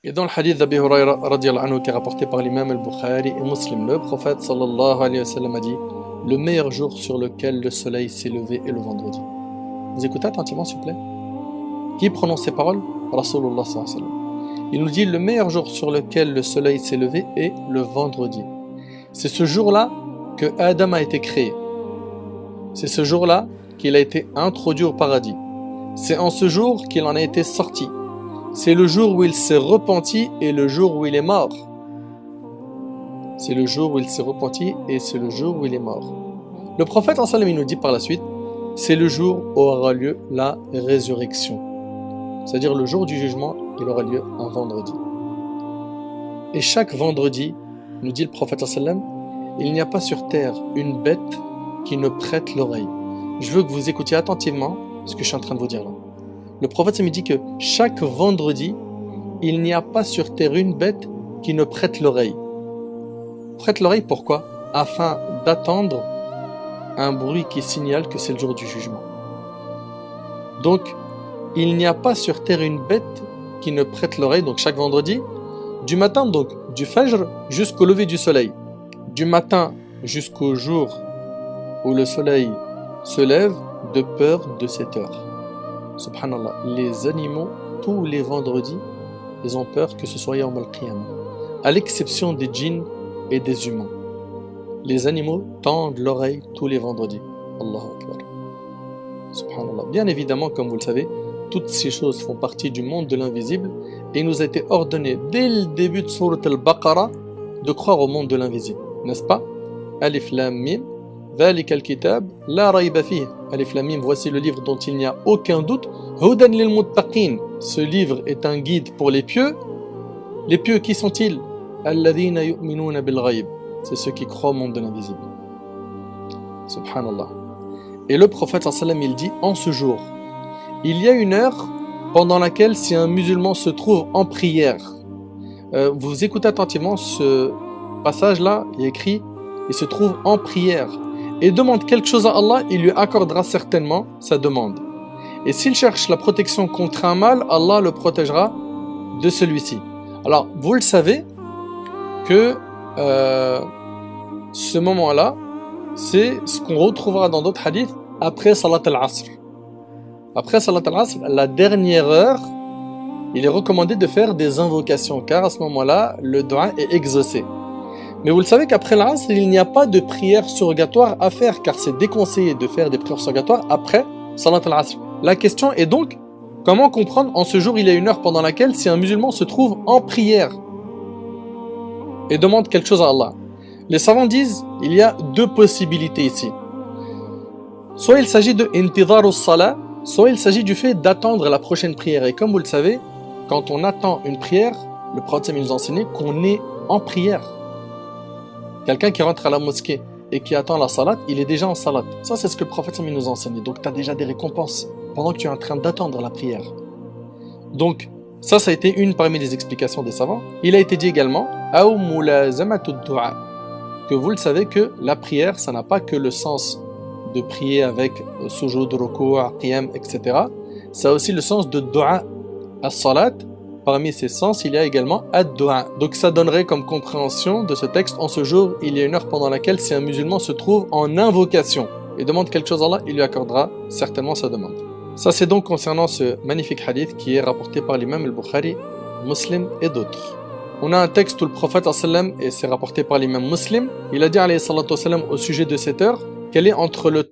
Et dans le hadith d'Abi Huraira radiallahu anhu qui est rapporté par l'imam al-Bukhari et Muslim, le prophète sallallahu alayhi wa sallam a dit: le meilleur jour sur lequel le soleil s'est levé est le vendredi. Vous écoutez attentivement s'il vous plaît. Qui prononce ces paroles? Rasulullah sallallahu alayhi wa sallam. Il nous dit: le meilleur jour sur lequel le soleil s'est levé est le vendredi. C'est ce jour-là que Adam a été créé. C'est ce jour-là qu'il a été introduit au paradis. C'est en ce jour qu'il en a été sorti. C'est le jour où il s'est repenti et le jour où il est mort. C'est le jour où il s'est repenti et c'est le jour où il est mort. Le prophète en salam, il nous dit par la suite: c'est le jour où aura lieu la résurrection. C'est-à-dire le jour du jugement, il aura lieu un vendredi. Et chaque vendredi, nous dit le prophète en salam, il n'y a pas sur terre une bête qui ne prête l'oreille. Je veux que vous écoutiez attentivement ce que je suis en train de vous dire là. Le prophète me dit que chaque vendredi, il n'y a pas sur terre une bête qui ne prête l'oreille. Prête l'oreille pourquoi? Afin d'attendre un bruit qui signale que c'est le jour du jugement. Donc, il n'y a pas sur terre une bête qui ne prête l'oreille, donc chaque vendredi, du matin, donc du fajr jusqu'au lever du soleil. Du matin jusqu'au jour où le soleil se lève, de peur de cette heure. Subhanallah, les animaux, tous les vendredis, ils ont peur que ce soit Yawm al-Qiyamah, à l'exception des djinns et des humains. Les animaux tendent l'oreille tous les vendredis. Allahu Akbar. Subhanallah. Bien évidemment, comme vous le savez, toutes ces choses font partie du monde de l'invisible et il nous a été ordonné dès le début de Surat al-Baqarah de croire au monde de l'invisible. N'est-ce pas? Alif Lam Mim. ذلك الكتاب لا ريب فيه. Alif Lam Mim, voici le livre dont il n'y a aucun doute. هدى للمتقين. Ce livre est un guide pour les pieux. Les pieux, qui sont-ils? الذين يؤمنون بالغيب. C'est ceux qui croient au monde de l'invisible. Subhanallah. Et le prophète sallam, il dit: en ce jour, il y a une heure pendant laquelle si un musulman se trouve en prière, vous écoutez attentivement ce passage-là, il est écrit: il se trouve en prière et demande quelque chose à Allah, il lui accordera certainement sa demande. Et s'il cherche la protection contre un mal, Allah le protégera de celui-ci. Alors, vous le savez que ce moment-là, c'est ce qu'on retrouvera dans d'autres hadiths après Salat al-Asr. Après Salat al-Asr, la dernière heure, il est recommandé de faire des invocations, car à ce moment-là, le dua est exaucé. Mais vous le savez qu'après l'Asr, il n'y a pas de prière surrogatoire à faire, car c'est déconseillé de faire des prières surrogatoires après Salat al-Asr. La question est donc, comment comprendre en ce jour il y a une heure pendant laquelle si un musulman se trouve en prière et demande quelque chose à Allah? Les savants disent, il y a deux possibilités ici. Soit il s'agit de intidharu salat, soit il s'agit du fait d'attendre la prochaine prière. Et comme vous le savez, quand on attend une prière, le prophète nous a enseigné qu'on est en prière. Quelqu'un qui rentre à la mosquée et qui attend la salat, il est déjà en salat. Ça, c'est ce que le prophète nous a enseigné. Donc, tu as déjà des récompenses pendant que tu es en train d'attendre la prière. Donc, ça a été une parmi les explications des savants. Il a été dit également que vous le savez que la prière, ça n'a pas que le sens de prier avec sujoud, ruku', qiyam, etc. Ça a aussi le sens de dua. As-salat, parmi ces sens, il y a également ad-dua. Donc ça donnerait comme compréhension de ce texte: en ce jour, il y a une heure pendant laquelle si un musulman se trouve en invocation et demande quelque chose à Allah, il lui accordera certainement sa demande. Ça, c'est donc concernant ce magnifique hadith qui est rapporté par l'imam al-Bukhari, Muslim et d'autres. On a un texte où le prophète sallam, et c'est rapporté par l'imam Muslim, il a dit alayhi salatu wassalam, au sujet de cette heure, qu'elle est entre le